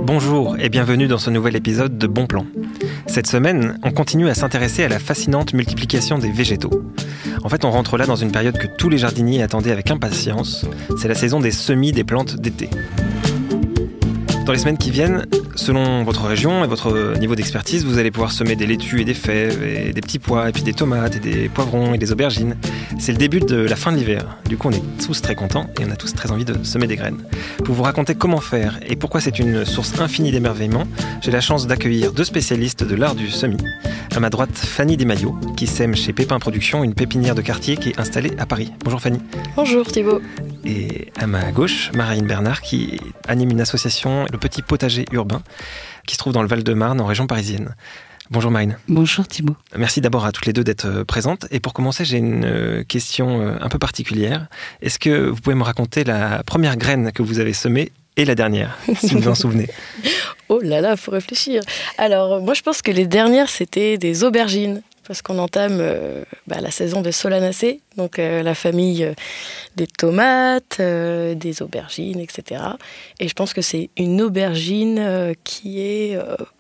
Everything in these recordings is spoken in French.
Bonjour et bienvenue dans ce nouvel épisode de Bon Plan. Cette semaine, on continue à s'intéresser à la fascinante multiplication des végétaux. En fait, on rentre là dans une période que tous les jardiniers attendaient avec impatience. C'est la saison des semis des plantes d'été. Dans les semaines qui viennent, selon votre région et votre niveau d'expertise, vous allez pouvoir semer des laitues et des fèves, et des petits pois, et puis des tomates, et des poivrons, et des aubergines. C'est le début de la fin de l'hiver. Du coup, on est tous très contents, et on a tous très envie de semer des graines. Pour vous raconter comment faire, et pourquoi c'est une source infinie d'émerveillement, j'ai la chance d'accueillir deux spécialistes de l'art du semis. À ma droite, Fanny Desmaillots, qui sème chez Pépin Productions, une pépinière de quartier qui est installée à Paris. Bonjour Fanny. Bonjour Thibaut. Et à ma gauche, Marine Bernard, qui anime une association, le Petit Potager Urbain, qui se trouve dans le Val-de-Marne, en région parisienne. Bonjour Marine. Bonjour Thibaut. Merci d'abord à toutes les deux d'être présentes. Et pour commencer, j'ai une question un peu particulière. Est-ce que vous pouvez me raconter la première graine que vous avez semée et la dernière, si vous vous en souvenez? Oh là là, faut réfléchir. Alors, moi je pense que les dernières, c'était des aubergines. Parce qu'on entame la saison de Solanacées, donc la famille des tomates, des aubergines, etc. Et je pense que c'est une aubergine qui est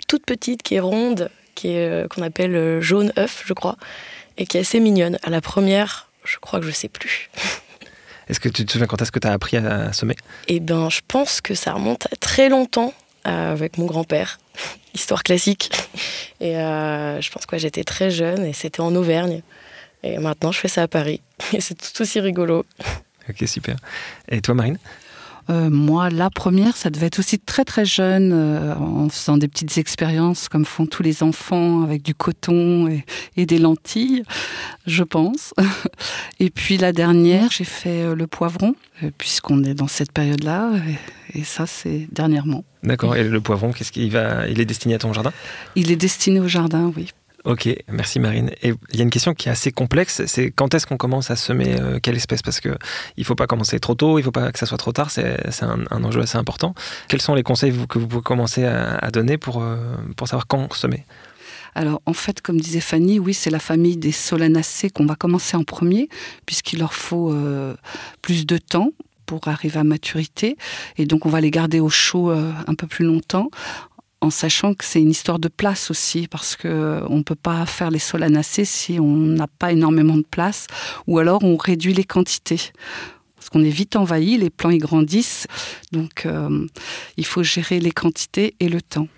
toute petite, qui est ronde, qu'on appelle jaune œuf, je crois, et qui est assez mignonne. À la première, je crois que je ne sais plus. Est-ce que tu te souviens quand est-ce que tu as appris à semer? Eh bien, je pense que ça remonte à très longtemps avec mon grand-père. Histoire classique. Et je pense que j'étais très jeune et c'était en Auvergne. Et maintenant, je fais ça à Paris. Et c'est tout aussi rigolo. Ok, super. Et toi, Marine? Moi, la première, ça devait être aussi très très jeune, en faisant des petites expériences comme font tous les enfants avec du coton et des lentilles, je pense. Et puis la dernière, j'ai fait le poivron, puisqu'on est dans cette période-là, et ça c'est dernièrement. D'accord, et le poivron, il est destiné à ton jardin? Il est destiné au jardin, oui. Ok, merci Marine. Et il y a une question qui est assez complexe, c'est quand est-ce qu'on commence à semer quelle espèce? Parce qu'il ne faut pas commencer trop tôt, il ne faut pas que ça soit trop tard, c'est un enjeu assez important. Quels sont les conseils que vous pouvez commencer à donner pour savoir quand semer? Alors, en fait, comme disait Fanny, oui, c'est la famille des Solanacées qu'on va commencer en premier, puisqu'il leur faut plus de temps pour arriver à maturité. Et donc, on va les garder au chaud un peu plus longtemps, en sachant que c'est une histoire de place aussi, parce qu'on ne peut pas faire les Solanacées si on n'a pas énormément de place, ou alors on réduit les quantités. Parce qu'on est vite envahi, les plants y grandissent, donc il faut gérer les quantités et le temps.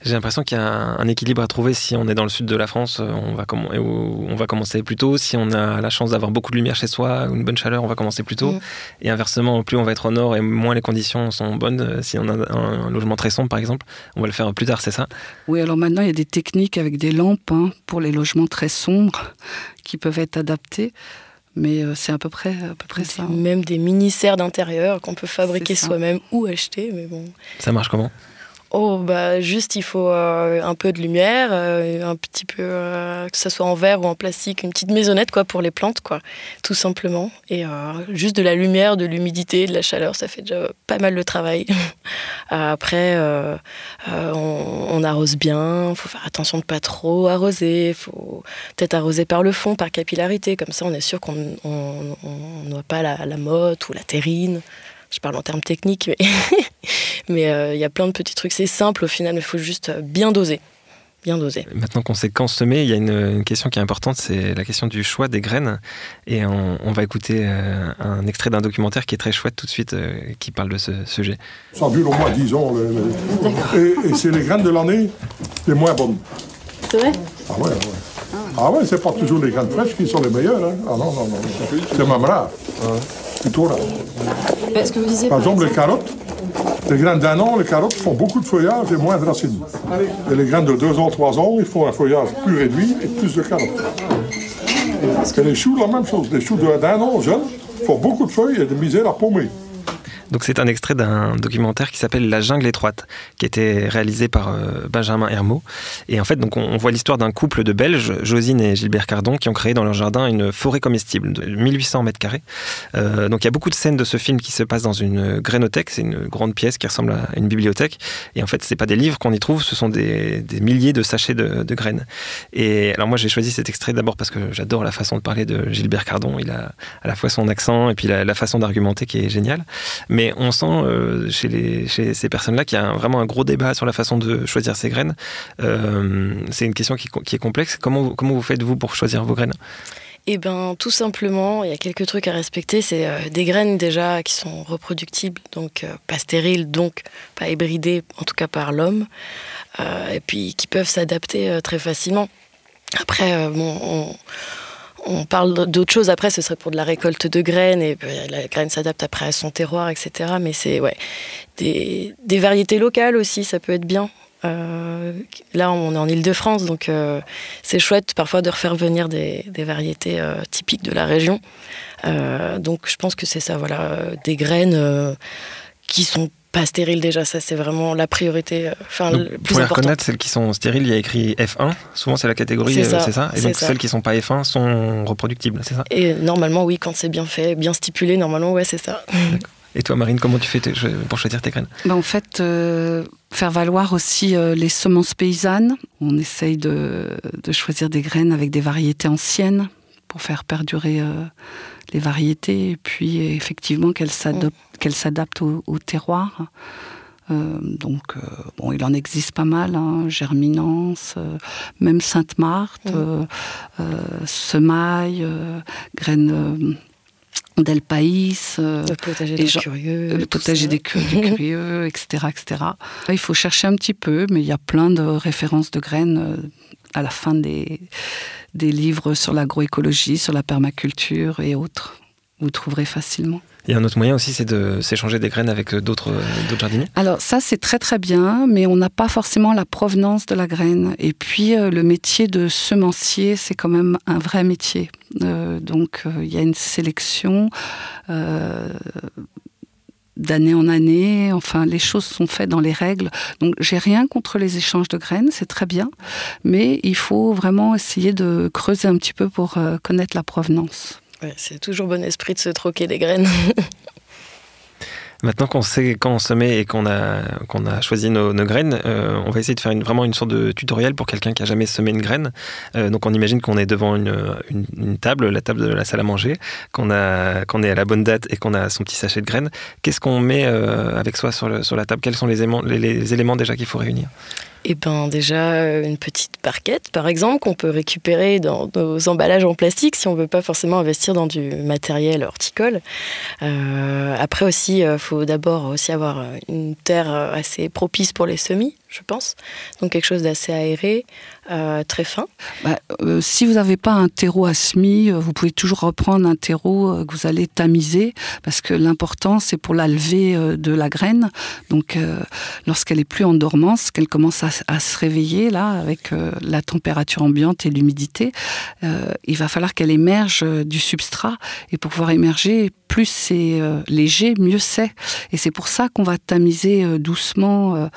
J'ai l'impression qu'il y a un équilibre à trouver. Si on est dans le sud de la France, on va commencer plus tôt. Si on a la chance d'avoir beaucoup de lumière chez soi ou une bonne chaleur, on va commencer plus tôt. Et inversement, plus on va être au nord et moins les conditions sont bonnes, si on a un logement très sombre par exemple, on va le faire plus tard, c'est ça? Oui, alors maintenant il y a des techniques avec des lampes pour les logements très sombres qui peuvent être adaptés. Mais c'est à peu près ça. Même des mini-serres d'intérieur qu'on peut fabriquer soi-même ou acheter. Mais bon. Ça marche comment? Juste il faut un peu de lumière, un petit peu, que ce soit en verre ou en plastique, une petite maisonnette pour les plantes, tout simplement. Et juste de la lumière, de l'humidité, de la chaleur, ça fait déjà pas mal de travail. Après, on arrose bien, il faut faire attention de ne pas trop arroser, il faut peut-être arroser par le fond, par capillarité, comme ça on est sûr qu'on n'oie pas la motte ou la terrine. Je parle en termes techniques, mais y a plein de petits trucs. C'est simple au final, mais il faut juste bien doser. Bien doser. Maintenant qu'on sait quand semer, il y a une question qui est importante, c'est la question du choix des graines. Et on va écouter un extrait d'un documentaire qui est très chouette tout de suite, qui parle de ce sujet. Ça dure au moins 10 ans. Et c'est les graines de l'année les moins bonnes. C'est vrai? Ah ouais, c'est pas toujours les graines fraîches qui sont les meilleures. Ah non. C'est même rare. Plutôt rare. Est-ce que vous disiez par exemple, les carottes, les graines d'1 an, les carottes font beaucoup de feuillage et moins de racines. Et les graines de 2 ans, 3 ans, ils font un feuillage plus réduit et plus de carottes. Et les choux, la même chose. Les choux d'1 an jeunes font beaucoup de feuilles et de misère à paumer. Donc c'est un extrait d'un documentaire qui s'appelle La jungle étroite, qui a été réalisé par Benjamin Hermot. Et en fait, donc on voit l'histoire d'un couple de Belges, Josine et Gilbert Cardon, qui ont créé dans leur jardin une forêt comestible de 1800 mètres carrés. Donc il y a beaucoup de scènes de ce film qui se passent dans une grainothèque, c'est une grande pièce qui ressemble à une bibliothèque. Et en fait, c'est pas des livres qu'on y trouve, ce sont des milliers de sachets de graines. Et alors moi, j'ai choisi cet extrait d'abord parce que j'adore la façon de parler de Gilbert Cardon. Il a à la fois son accent et puis la façon d'argumenter qui est géniale. Mais on sent chez ces personnes-là qu'il y a vraiment un gros débat sur la façon de choisir ses graines. C'est une question qui est complexe. Comment vous faites, vous, pour choisir vos graines ? Eh bien, tout simplement, il y a quelques trucs à respecter. C'est des graines déjà qui sont reproductibles, donc pas stériles, donc pas hybridées, en tout cas par l'homme, et puis qui peuvent s'adapter très facilement. Après, on parle d'autres choses. Après, ce serait pour de la récolte de graines, et la graine s'adapte après à son terroir, etc. Mais c'est des variétés locales aussi, ça peut être bien. Là, on est en Île-de-France, donc c'est chouette parfois de refaire venir des variétés typiques de la région. Donc je pense que c'est ça, voilà, des graines qui sont pas stériles déjà, ça c'est vraiment la priorité, le plus pour les important. reconnaître, celles qui sont stériles, il y a écrit F1, souvent c'est la catégorie, c'est ça. Et donc celles qui sont pas F1 sont reproductibles, c'est ça ? Et normalement, oui, quand c'est bien fait, bien stipulé, normalement, ouais, c'est ça. D'accord. Et toi, Marine, comment tu fais pour choisir tes graines ? En fait, faire valoir aussi les semences paysannes. On essaye de choisir des graines avec des variétés anciennes pour faire perdurer les variétés. Et puis, effectivement, qu'elles s'adaptent au terroir. Il en existe pas mal, Germinance, même Sainte-Marthe, Semaille, graines... d'El País, le potager des curieux, le potager des curieux, etc., etc. Il faut chercher un petit peu, mais il y a plein de références de graines à la fin des livres sur l'agroécologie, sur la permaculture et autres. Vous trouverez facilement. Il y a un autre moyen aussi, c'est de s'échanger des graines avec d'autres jardiniers. Alors ça, c'est très très bien, mais on n'a pas forcément la provenance de la graine. Et puis le métier de semencier, c'est quand même un vrai métier. Donc il y a une sélection d'année en année. Enfin, les choses sont faites dans les règles. Donc j'ai rien contre les échanges de graines, c'est très bien. Mais il faut vraiment essayer de creuser un petit peu pour connaître la provenance. Ouais, c'est toujours bon esprit de se troquer des graines. Maintenant qu'on sait quand on se met et qu'on a choisi nos graines, on va essayer de faire vraiment une sorte de tutoriel pour quelqu'un qui n'a jamais semé une graine. Donc on imagine qu'on est devant une table, la table de la salle à manger, qu'on est à la bonne date et qu'on a son petit sachet de graines. Qu'est-ce qu'on met avec soi sur la table ? Quels sont les éléments déjà qu'il faut réunir ? Eh bien, déjà, une petite barquette, par exemple, qu'on peut récupérer dans nos emballages en plastique si on ne veut pas forcément investir dans du matériel horticole. Après aussi, il faut d'abord aussi avoir une terre assez propice pour les semis, je pense. Donc quelque chose d'assez aéré, très fin. Si vous n'avez pas un terreau à semis, vous pouvez toujours reprendre un terreau que vous allez tamiser, parce que l'important, c'est pour la levée de la graine. Donc, lorsqu'elle est plus en dormance, qu'elle commence à se réveiller, là, avec la température ambiante et l'humidité, il va falloir qu'elle émerge du substrat. Et pour pouvoir émerger, plus c'est léger, mieux c'est. Et c'est pour ça qu'on va tamiser doucement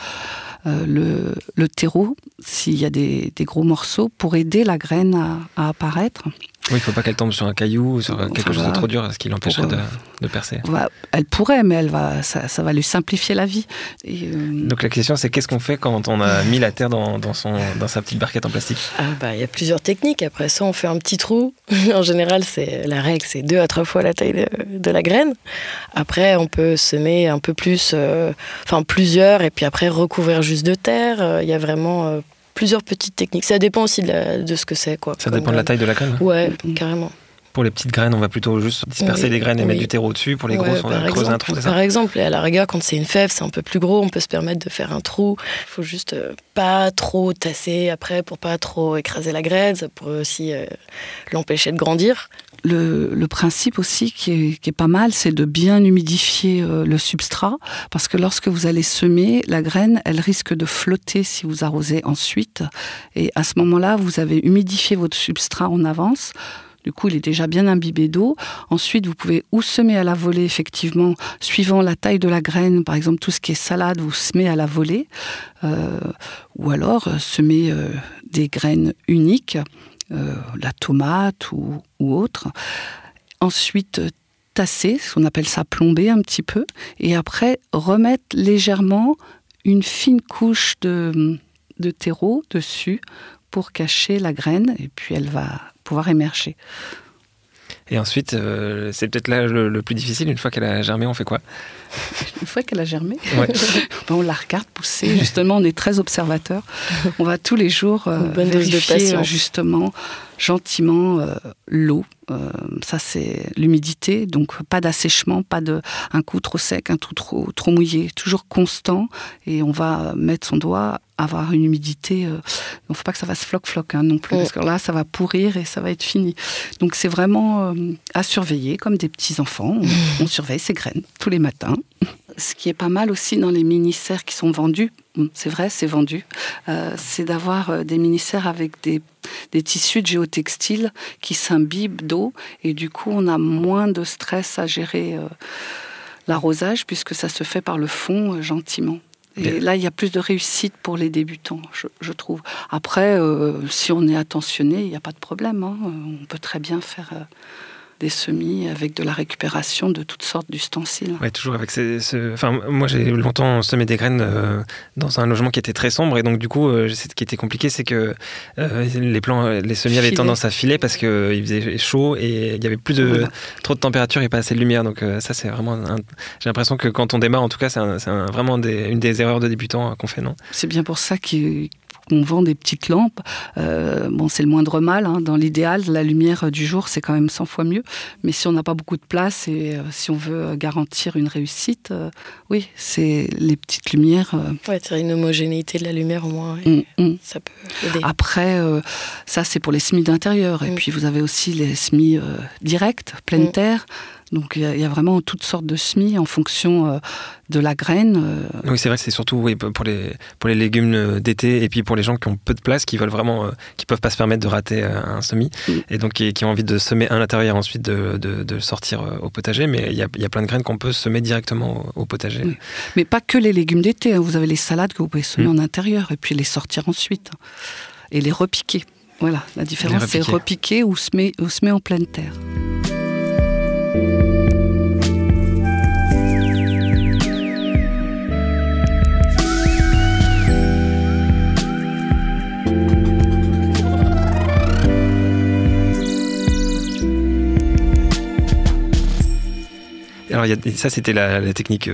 le terreau, s'il y a des gros morceaux, pour aider la graine à apparaître. Oui, il ne faut pas qu'elle tombe sur un caillou ou sur quelque chose de trop dur, ce qui l'empêcherait de percer. Elle pourrait, mais ça va lui simplifier la vie. Donc la question, c'est qu'est-ce qu'on fait quand on a mis la terre dans sa petite barquette en plastique ? Y a plusieurs techniques. Après ça, on fait un petit trou. En général, la règle, c'est 2 à 3 fois la taille de la graine. Après, on peut semer un peu plus, plusieurs, et puis après recouvrir juste de terre. Il y a vraiment... plusieurs petites techniques. Ça dépend aussi de ce que c'est, quoi. Ça dépend de la taille de la graine ? Ouais, carrément. Pour les petites graines, on va plutôt juste disperser les graines et mettre du terreau dessus. Pour les grosses, on va creuser un trou, c'est ça ? Par exemple, à la rigueur, quand c'est une fève, c'est un peu plus gros, on peut se permettre de faire un trou. Il faut juste pas trop tasser après pour pas trop écraser la graine. Ça pourrait aussi l'empêcher de grandir. Le principe aussi qui est pas mal, c'est de bien humidifier le substrat, parce que lorsque vous allez semer, la graine, elle risque de flotter si vous arrosez ensuite. Et à ce moment-là, vous avez humidifié votre substrat en avance. Du coup, il est déjà bien imbibé d'eau. Ensuite, vous pouvez ou semer à la volée, effectivement, suivant la taille de la graine. Par exemple, tout ce qui est salade, vous semez à la volée. Ou alors, semer des graines uniques, la tomate ou autre. Ensuite, tasser, on appelle ça plomber un petit peu. Et après, remettre légèrement une fine couche de terreau dessus pour cacher la graine. Et puis, elle va pouvoir émerger. Et ensuite, c'est peut-être là le plus difficile. Une fois qu'elle a germé, on fait quoi ? Une fois qu'elle a germé, ouais. On la regarde pousser. Justement, on est très observateurs. On va tous les jours vérifier justement gentiment l'eau. Ça, c'est l'humidité. Donc, pas d'assèchement, pas un coup trop sec, un coup trop mouillé. Toujours constant. Et on va mettre son doigt, avoir une humidité. Il ne faut pas que ça fasse floc-floc non plus. Parce que là, ça va pourrir et ça va être fini. Donc, c'est vraiment à surveiller, comme des petits-enfants. On surveille ses graines tous les matins. Ce qui est pas mal aussi dans les mini-serres qui sont vendus, c'est vrai, c'est vendu, c'est d'avoir des mini-serres avec des tissus de géotextile qui s'imbibent d'eau et du coup on a moins de stress à gérer l'arrosage puisque ça se fait par le fond gentiment. Et là, il y a plus de réussite pour les débutants, je trouve. Après, si on est attentionné, il n'y a pas de problème. On peut très bien faire des semis avec de la récupération de toutes sortes d'ustensiles. Oui, toujours avec Enfin, moi, j'ai longtemps semé des graines dans un logement qui était très sombre et donc du coup, ce qui était compliqué, c'est que les semis avaient tendance à filer parce qu'il faisait chaud et il y avait plus trop de température et pas assez de lumière. Donc ça, c'est vraiment... J'ai l'impression que quand on démarre, en tout cas, c'est vraiment une des erreurs de débutants qu'on fait, non ? C'est bien pour ça qu'on vend des petites lampes. C'est le moindre mal. Dans l'idéal, la lumière du jour, c'est quand même 100 fois mieux. Mais si on n'a pas beaucoup de place et si on veut garantir une réussite, oui, c'est les petites lumières. C'est une homogénéité de la lumière au moins. Ça peut aider. Après, ça, c'est pour les semis d'intérieur. Et puis, vous avez aussi les semis directs, pleine terre. Donc, il y a vraiment toutes sortes de semis en fonction de la graine. Oui, c'est vrai, c'est surtout pour les légumes d'été et puis pour les gens qui ont peu de place, qui veulent vraiment, qui peuvent pas se permettre de rater un semis et donc qui ont envie de semer à l'intérieur ensuite de sortir au potager. Mais il y a plein de graines qu'on peut semer directement au potager. Oui. Mais pas que les légumes d'été. Vous avez les salades que vous pouvez semer en intérieur et puis les sortir ensuite et les repiquer. Voilà, la différence, c'est repiquer ou semer en pleine terre. Alors, ça, c'était la technique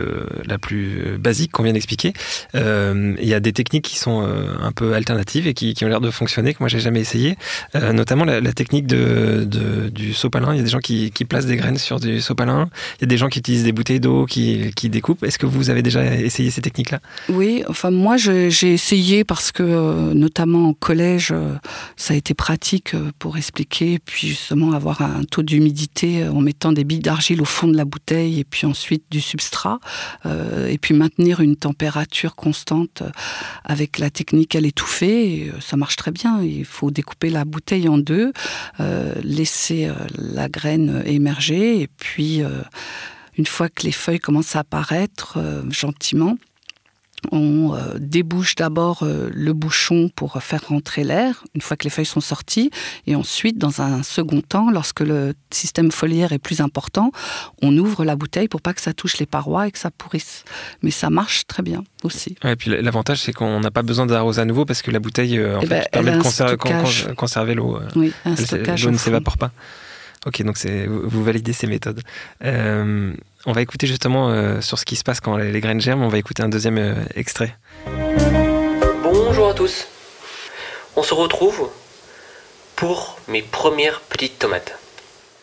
la plus basique qu'on vient d'expliquer. Il y a des techniques qui sont un peu alternatives et qui ont l'air de fonctionner, que moi, j'ai jamais essayé. Notamment la technique du sopalin. Il y a des gens qui placent des graines sur du sopalin. Il y a des gens qui utilisent des bouteilles d'eau, qui découpent. Est-ce que vous avez déjà essayé ces techniques-là ? Oui, enfin, moi, j'ai essayé parce que, notamment au collège, ça a été pratique pour expliquer, puis justement avoir un taux d'humidité en mettant des billes d'argile au fond de la bouteille et puis ensuite du substrat, et puis maintenir une température constante avec la technique à l'étouffer. Et ça marche très bien. Il faut découper la bouteille en deux, laisser la graine émerger, et puis une fois que les feuilles commencent à apparaître gentiment, on débouche d'abord le bouchon pour faire rentrer l'air, une fois que les feuilles sont sorties. Et ensuite, dans un second temps, lorsque le système foliaire est plus important, on ouvre la bouteille pour pas que ça touche les parois et que ça pourrisse. Mais ça marche très bien aussi. Et puis l'avantage, c'est qu'on n'a pas besoin d'arroser à nouveau parce que la bouteille permet de conserver l'eau. Oui, un stockage. L'eau ne s'évapore pas. Ok, donc vous validez ces méthodes. On va écouter justement sur ce qui se passe quand les graines germent. On va écouter un deuxième extrait. Bonjour à tous. On se retrouve pour mes premières petites tomates.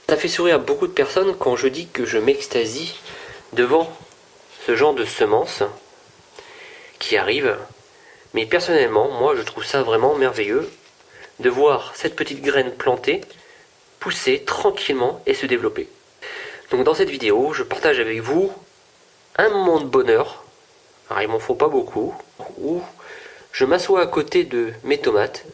Ça fait sourire à beaucoup de personnes quand je dis que je m'extasie devant ce genre de semences qui arrivent. Mais personnellement, moi je trouve ça vraiment merveilleux de voir cette petite graine plantée pousser tranquillement et se développer. Donc dans cette vidéo, je partage avec vous un moment de bonheur, alors il m'en faut pas beaucoup, où je m'assois à côté de mes tomates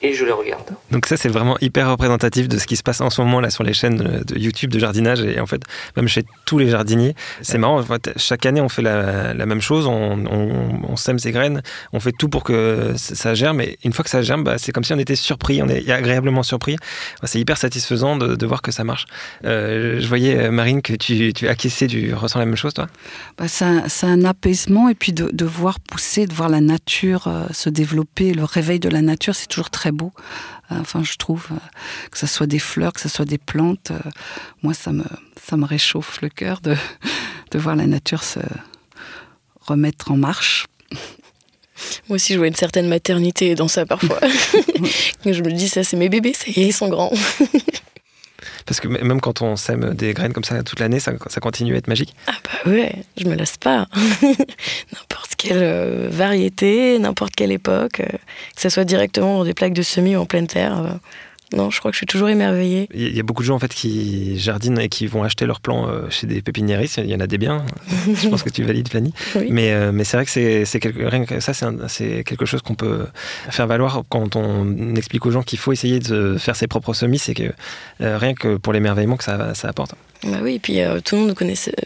et je les regarde. Donc ça, c'est vraiment hyper représentatif de ce qui se passe en ce moment là sur les chaînes de YouTube de jardinage et en fait, même chez tous les jardiniers. C'est marrant, en fait, chaque année, on fait la même chose, on sème ses graines, on fait tout pour que ça germe et une fois que ça germe, c'est comme si on était surpris, on est agréablement surpris. C'est hyper satisfaisant de voir que ça marche. Je voyais, Marine, que tu acquiesçais, tu ressens la même chose, toi ? C'est un apaisement et puis de voir pousser, de voir la nature se développer, le réveil de la nature, c'est toujours très très beau. Enfin, je trouve que ce soit des fleurs, que ce soit des plantes, moi, ça me réchauffe le cœur de voir la nature se remettre en marche. Moi aussi, je vois une certaine maternité dans ça parfois. Je me dis, ça, c'est mes bébés, ça y est, ils sont grands. Parce que même quand on sème des graines comme ça toute l'année, ça continue à être magique. Ah bah ouais, je me lasse pas. N'importe quelle variété, n'importe quelle époque, que ce soit directement dans des plaques de semis ou en pleine terre. Non, je crois que je suis toujours émerveillée. Il y a beaucoup de gens en fait qui jardinent et qui vont acheter leurs plants chez des pépiniéristes. Il y en a des biens. Je pense que tu valides, Fanny. Oui. Mais c'est vrai que rien que ça, c'est quelque chose qu'on peut faire valoir quand on explique aux gens qu'il faut essayer de faire ses propres semis. C'est que rien que pour l'émerveillement que ça apporte. Bah oui, et puis tout le monde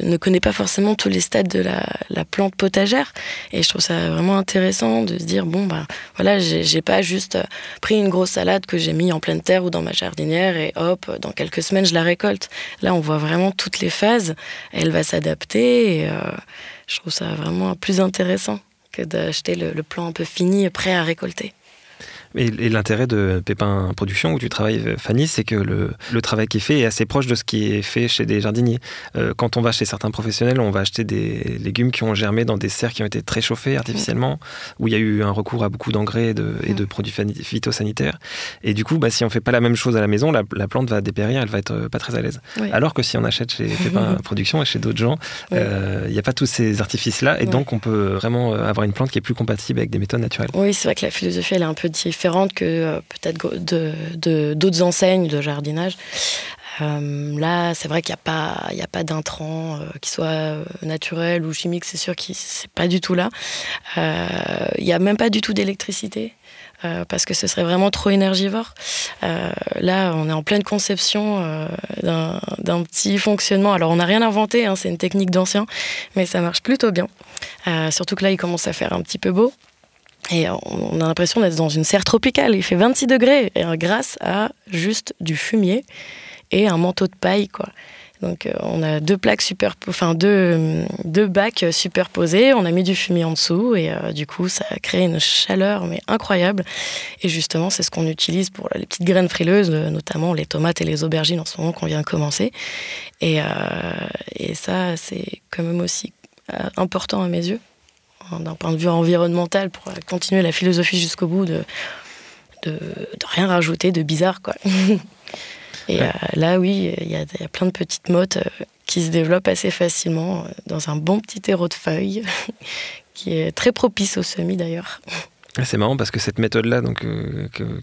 ne connaît pas forcément tous les stades de la plante potagère. Et je trouve ça vraiment intéressant de se dire, bon, bah voilà, j'ai pas juste pris une grosse salade que j'ai mis en pleine terre ou dans ma jardinière et hop, dans quelques semaines, je la récolte. Là, on voit vraiment toutes les phases. Elle va s'adapter et je trouve ça vraiment plus intéressant que d'acheter le plant un peu fini, prêt à récolter. Et l'intérêt de Pépin Production, où tu travailles, Fanny, c'est que le travail qui est fait est assez proche de ce qui est fait chez des jardiniers. Quand on va chez certains professionnels, on va acheter des légumes qui ont germé dans des serres qui ont été très chauffées artificiellement, où il y a eu un recours à beaucoup d'engrais et de produits phytosanitaires. Et du coup, si on ne fait pas la même chose à la maison, la plante va dépérir, elle va être pas très à l'aise. Oui. Alors que si on achète chez Pépin Production et chez d'autres gens, il n'y a pas tous ces artifices-là, et donc on peut vraiment avoir une plante qui est plus compatible avec des méthodes naturelles. Oui, c'est vrai que la philosophie, elle est un peu différente que peut-être d'autres enseignes de jardinage. Là, c'est vrai qu'il n'y a pas d'intrants qui soient naturels ou chimiques, c'est sûr que c'est pas du tout là. Il n'y a même pas du tout d'électricité. Parce que ce serait vraiment trop énergivore. Là, on est en pleine conception d'un petit fonctionnement. Alors, on n'a rien inventé, c'est une technique d'ancien, mais ça marche plutôt bien. Surtout que là, il commence à faire un petit peu beau. Et on a l'impression d'être dans une serre tropicale. Il fait 26 degrés grâce à juste du fumier et un manteau de paille, quoi. Donc on a deux bacs superposés, on a mis du fumier en dessous et du coup ça crée une chaleur mais incroyable. Et justement c'est ce qu'on utilise pour les petites graines frileuses, notamment les tomates et les aubergines en ce moment qu'on vient de commencer. Et ça c'est quand même aussi important à mes yeux, d'un point de vue environnemental, pour continuer la philosophie jusqu'au bout de rien rajouter de bizarre, quoi. Et là, oui, il y a plein de petites mottes qui se développent assez facilement dans un bon petit terreau de feuilles, qui est très propice au semis d'ailleurs. C'est marrant parce que cette méthode-là, donc,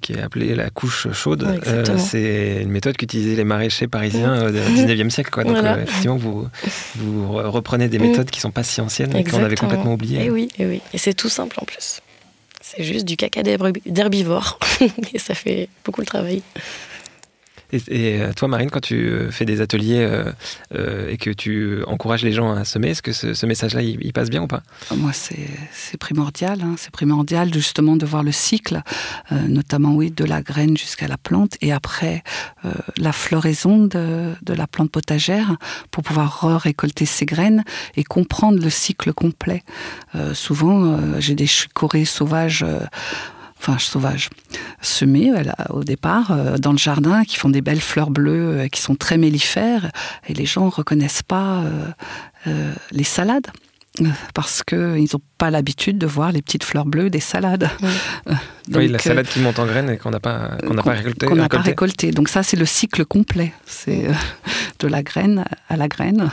qui est appelée la couche chaude, c'est une méthode qu'utilisaient les maraîchers parisiens au XIXe siècle, quoi. Donc effectivement, vous reprenez des méthodes qui ne sont pas si anciennes et qu'on avait complètement oubliées. Et oui. Et c'est tout simple en plus. C'est juste du caca d'herbivore et ça fait beaucoup le travail. Et toi, Marine, quand tu fais des ateliers et que tu encourages les gens à semer, est-ce que ce message-là, il passe bien ou pas ? Moi, c'est primordial. C'est primordial justement de voir le cycle, notamment de la graine jusqu'à la plante, et après la floraison de la plante potagère pour pouvoir récolter ces graines et comprendre le cycle complet. Souvent, j'ai des chicorées sauvages semés au départ dans le jardin, qui font des belles fleurs bleues, qui sont très mellifères, et les gens ne reconnaissent pas les salades, parce qu'ils n'ont pas l'habitude de voir les petites fleurs bleues des salades. Donc, la salade qui monte en graines et qu'on n'a pas récoltée. Donc ça, c'est le cycle complet. C'est de la graine à la graine.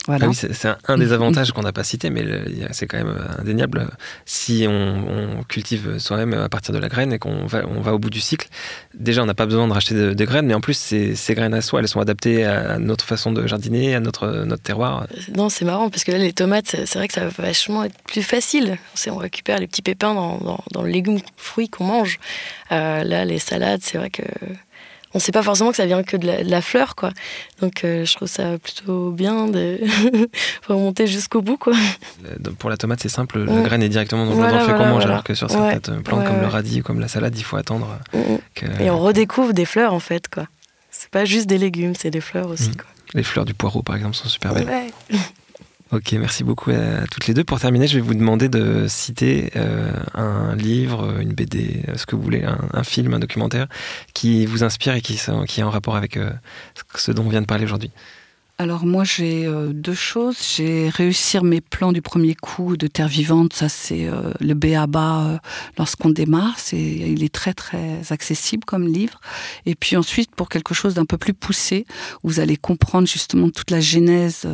Voilà. Ah oui, c'est un des avantages qu'on n'a pas cité, mais c'est quand même indéniable. Si on cultive soi-même à partir de la graine et qu'on va au bout du cycle, déjà on n'a pas besoin de racheter de graines, mais en plus ces graines à soi, elles sont adaptées à notre façon de jardiner, à notre terroir. Non, c'est marrant parce que là les tomates, c'est vrai que ça va vachement être plus facile. On récupère les petits pépins dans le légume fruit qu'on mange. Là les salades, c'est vrai que on ne sait pas forcément que ça vient que de la fleur, quoi. Donc je trouve ça plutôt bien de remonter jusqu'au bout, quoi. Pour la tomate, c'est simple, la graine est directement dans le fait qu'on mange, alors que sur certaines plantes comme le radis ou comme la salade, il faut attendre. Et on redécouvre des fleurs, en fait, quoi. C'est pas juste des légumes, c'est des fleurs aussi, quoi. Les fleurs du poireau, par exemple, sont super belles. Ouais. Ok, merci beaucoup à toutes les deux. Pour terminer, je vais vous demander de citer un livre, une BD, ce que vous voulez, un film, un documentaire qui vous inspire et qui est en rapport avec ce dont on vient de parler aujourd'hui. Alors moi j'ai 2 choses. J'ai Réussir mes plans du premier coup de Terre vivante. Ça c'est le b.a.-ba lorsqu'on démarre. Il est très très accessible comme livre. Et puis ensuite pour quelque chose d'un peu plus poussé, où vous allez comprendre justement toute la genèse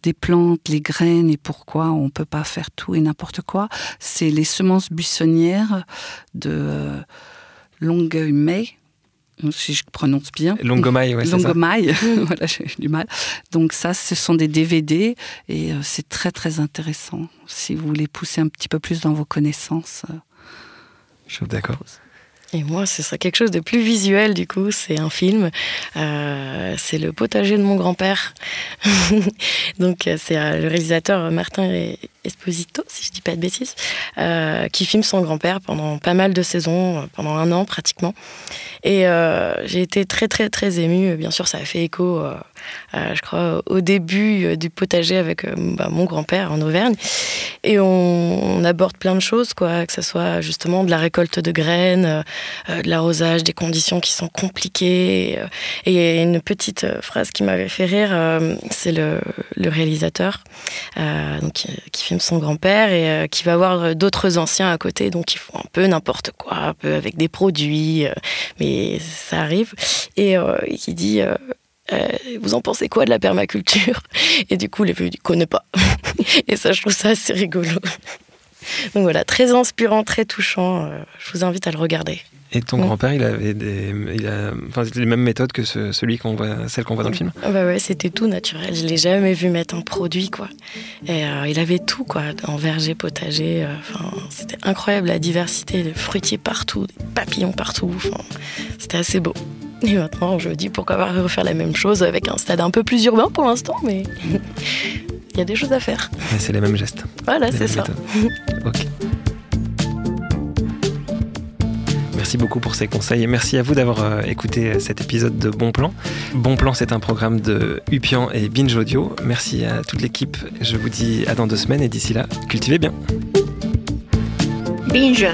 des plantes, les graines et pourquoi on peut pas faire tout et n'importe quoi. C'est Les semences buissonnières de Longomai. Si je prononce bien. Longomai, ouais, c'est ça. Longomai, voilà, j'ai du mal. Donc ça, ce sont des DVD et c'est très très intéressant. Si vous voulez pousser un petit peu plus dans vos connaissances. Je suis d'accord. Et moi, ce serait quelque chose de plus visuel, du coup. C'est un film. C'est Le potager de mon grand-père. Donc, c'est le réalisateur Martin Esposito, si je dis pas de bêtises, qui filme son grand-père pendant pas mal de saisons, pendant 1 an pratiquement. Et j'ai été très, très, très émue. Bien sûr, ça a fait écho, je crois, au début du potager avec mon grand-père en Auvergne. Et on aborde plein de choses, quoi, que ce soit justement de la récolte de graines, de l'arrosage, des conditions qui sont compliquées. Et il y a une petite phrase qui m'avait fait rire, c'est le réalisateur qui filme son grand-père et qui va voir d'autres anciens à côté, donc ils font un peu n'importe quoi, un peu avec des produits, mais ça arrive. Et qui dit... vous en pensez quoi de la permaculture? Et du coup, les vieux ne connaissent pas. Et ça, je trouve ça assez rigolo. Donc voilà, très inspirant, très touchant. Je vous invite à le regarder. Et ton grand-père, il avait les mêmes méthodes que celle qu'on voit dans le film? Bah ouais, c'était tout naturel. Je l'ai jamais vu mettre un produit, quoi. Et il avait tout, quoi, en verger, potager. C'était incroyable, la diversité de fruitiers partout, des papillons partout. C'était assez beau. Et maintenant, je me dis pourquoi pas refaire la même chose avec un stade un peu plus urbain pour l'instant, mais il y a des choses à faire. Mais c'est les mêmes gestes. Voilà, c'est ça. Ok. Merci beaucoup pour ces conseils et merci à vous d'avoir écouté cet épisode de Bon Plan. Bon Plan, c'est un programme de Upian et Binge Audio. Merci à toute l'équipe. Je vous dis à dans 2 semaines et d'ici là, cultivez bien. Binge.